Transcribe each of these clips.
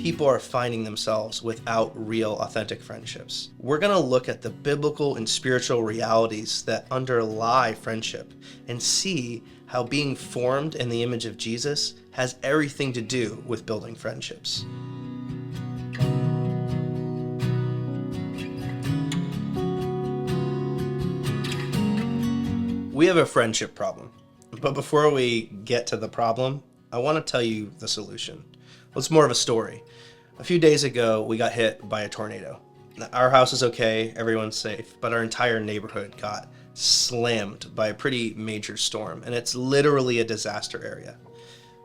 people are finding themselves without real, authentic friendships. We're going to look at the biblical and spiritual realities that underlie friendship and see how being formed in the image of Jesus has everything to do with building friendships. We have a friendship problem, but before we get to the problem, I want to tell you the solution. Well, it's more of a story. A few days ago, we got hit by a tornado. Our house is okay, everyone's safe, but our entire neighborhood got slammed by a pretty major storm, and it's literally a disaster area.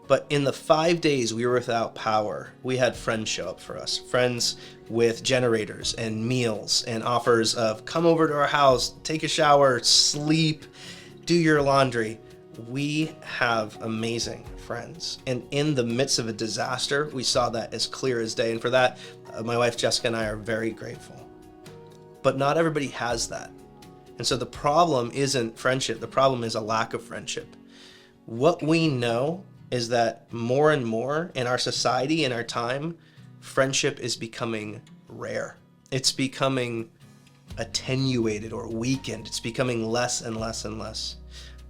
But in the 5 days we were without power, we had friends show up for us. Friends with generators and meals and offers of come over to our house, take a shower, sleep, do your laundry. We have amazing friends. And in the midst of a disaster, we saw that as clear as day. And for that, my wife Jessica and I are very grateful. But not everybody has that. And so the problem isn't friendship. The problem is a lack of friendship. What we know is that more and more in our society, in our time, friendship is becoming rare. It's becoming attenuated or weakened. It's becoming less and less and less.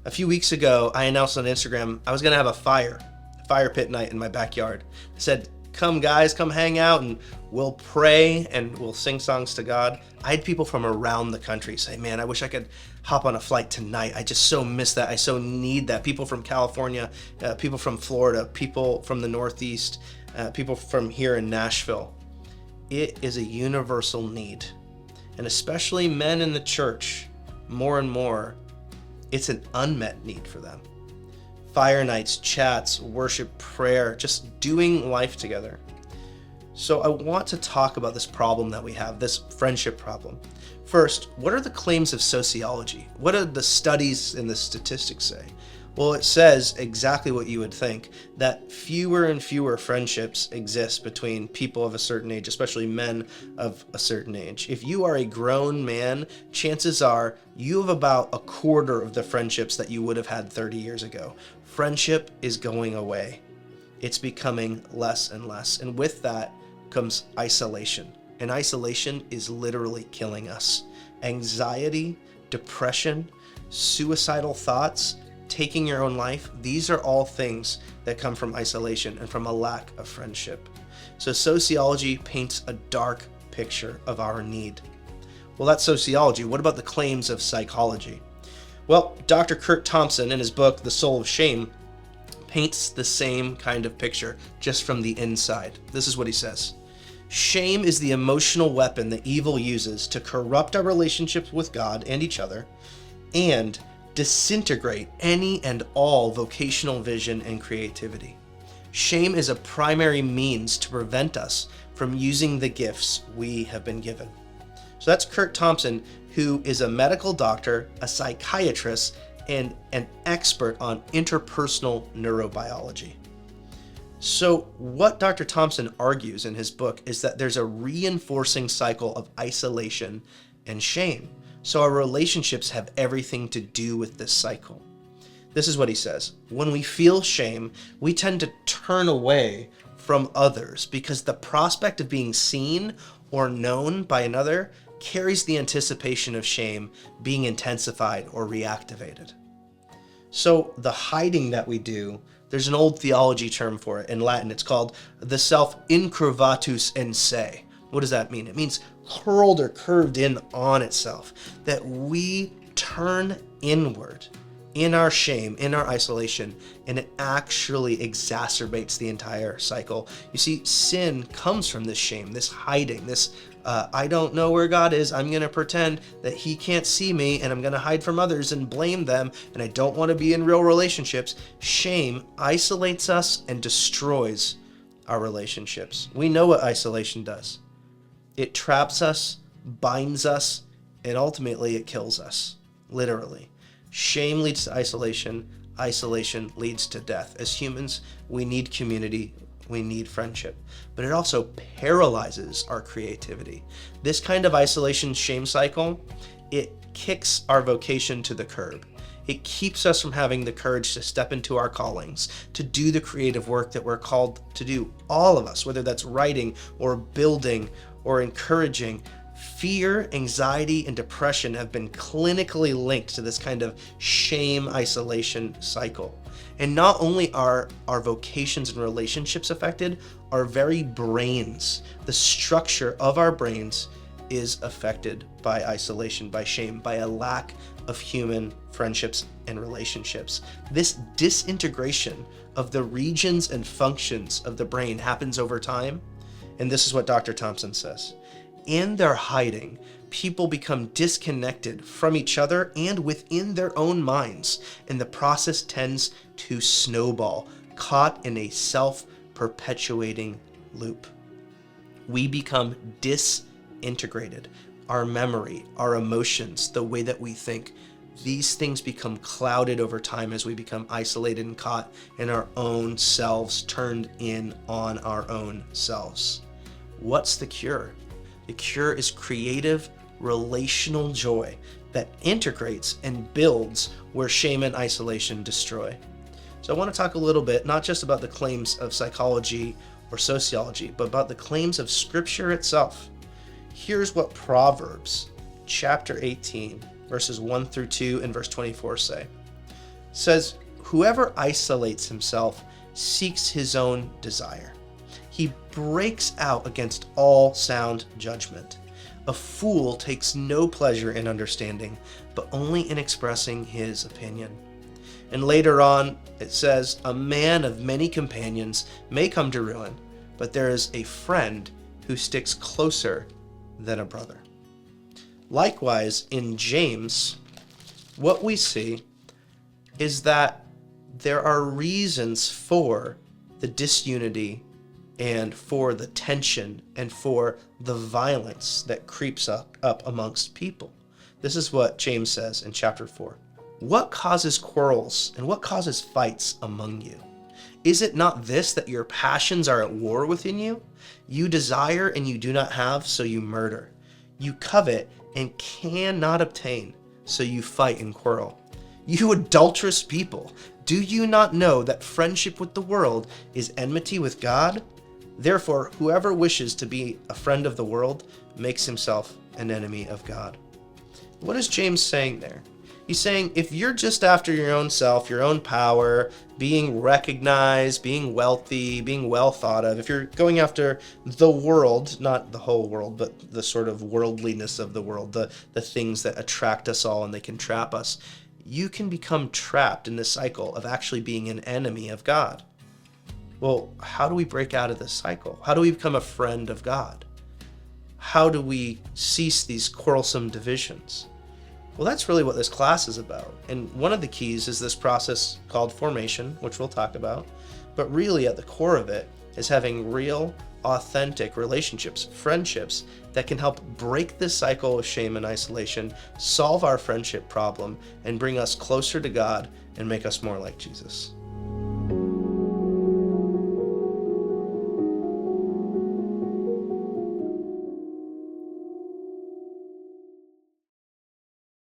A few weeks ago, I announced on Instagram I was going to have a fire pit night in my backyard. I said, come guys, come hang out and we'll pray and we'll sing songs to God. I had people from around the country say, man, I wish I could hop on a flight tonight. I just so miss that. I so need that. People from California, people from Florida, people from the Northeast, people from here in Nashville. It is a universal need. And especially men in the church, more and more, it's an unmet need for them. Fire nights, chats, worship, prayer, just doing life together. So I want to talk about this problem that we have, this friendship problem. First, what are the claims of sociology? What do the studies and the statistics say? Well, it says exactly what you would think, that fewer and fewer friendships exist between people of a certain age, especially men of a certain age. If you are a grown man, chances are you have about a quarter of the friendships that you would have had 30 years ago. Friendship is going away. It's becoming less and less. And with that comes isolation. And isolation is literally killing us. Anxiety, depression, suicidal thoughts, taking your own life, these are all things that come from isolation and from a lack of friendship. So sociology paints a dark picture of our need. Well, that's sociology. What about the claims of psychology? Well, Dr. Kurt Thompson, in his book, The Soul of Shame, paints the same kind of picture, just from the inside. This is what he says. Shame is the emotional weapon that evil uses to corrupt our relationships with God and each other, and disintegrate any and all vocational vision and creativity. Shame is a primary means to prevent us from using the gifts we have been given. So that's Kurt Thompson, who is a medical doctor, a psychiatrist, and an expert on interpersonal neurobiology. So what Dr. Thompson argues in his book is that there's a reinforcing cycle of isolation and shame. So our relationships have everything to do with this cycle. This is what he says. When we feel shame, we tend to turn away from others because the prospect of being seen or known by another carries the anticipation of shame being intensified or reactivated. So the hiding that we do, there's an old theology term for it in Latin. It's called the self incurvatus in se. What does that mean? It means curled or curved in on itself, that we turn inward in our shame, in our isolation, and it actually exacerbates the entire cycle. You see, sin comes from this shame, this hiding, this I don't know where God is, I'm going to pretend that he can't see me, and I'm going to hide from others and blame them, and I don't want to be in real relationships. Shame isolates us and destroys our relationships. We know what isolation does. It traps us, binds us, and ultimately it kills us, literally. Shame leads to isolation. Isolation leads to death. As humans, we need community. We need friendship. But it also paralyzes our creativity. This kind of isolation shame cycle, it kicks our vocation to the curb. It keeps us from having the courage to step into our callings, to do the creative work that we're called to do, all of us, whether that's writing or building or encouraging. Fear, anxiety, and depression have been clinically linked to this kind of shame isolation cycle. And not only are our vocations and relationships affected, our very brains, the structure of our brains is affected by isolation, by shame, by a lack of human friendships and relationships. This disintegration of the regions and functions of the brain happens over time. And this is what Dr. Thompson says. In their hiding, people become disconnected from each other and within their own minds, and the process tends to snowball, caught in a self-perpetuating loop. We become disintegrated. Our memory, our emotions, the way that we think, these things become clouded over time as we become isolated and caught in our own selves, turned in on our own selves. What's the cure? The cure is creative, relational joy that integrates and builds where shame and isolation destroy. So I want to talk a little bit, not just about the claims of psychology or sociology, but about the claims of Scripture itself. Here's what Proverbs chapter 18, verses 1 through 2 and verse 24 say. It says, "Whoever isolates himself seeks his own desire. He breaks out against all sound judgment. A fool takes no pleasure in understanding, but only in expressing his opinion." And later on, it says, "A man of many companions may come to ruin, but there is a friend who sticks closer than a brother." Likewise, in James, what we see is that there are reasons for the disunity and for the tension and for the violence that creeps up amongst people. This is what James says in chapter 4. "What causes quarrels and what causes fights among you? Is it not this, that your passions are at war within you? You desire and you do not have, so you murder. You covet and cannot obtain, so you fight and quarrel. You adulterous people, do you not know that friendship with the world is enmity with God? Therefore, whoever wishes to be a friend of the world makes himself an enemy of God." What is James saying there? He's saying if you're just after your own self, your own power, being recognized, being wealthy, being well thought of, if you're going after the world, not the whole world, but the sort of worldliness of the world, the things that attract us all and they can trap us, you can become trapped in this cycle of actually being an enemy of God. Well, how do we break out of this cycle? How do we become a friend of God? How do we cease these quarrelsome divisions? Well, that's really what this class is about. And one of the keys is this process called formation, which we'll talk about. But really at the core of it is having real, authentic relationships, friendships that can help break this cycle of shame and isolation, solve our friendship problem, and bring us closer to God and make us more like Jesus.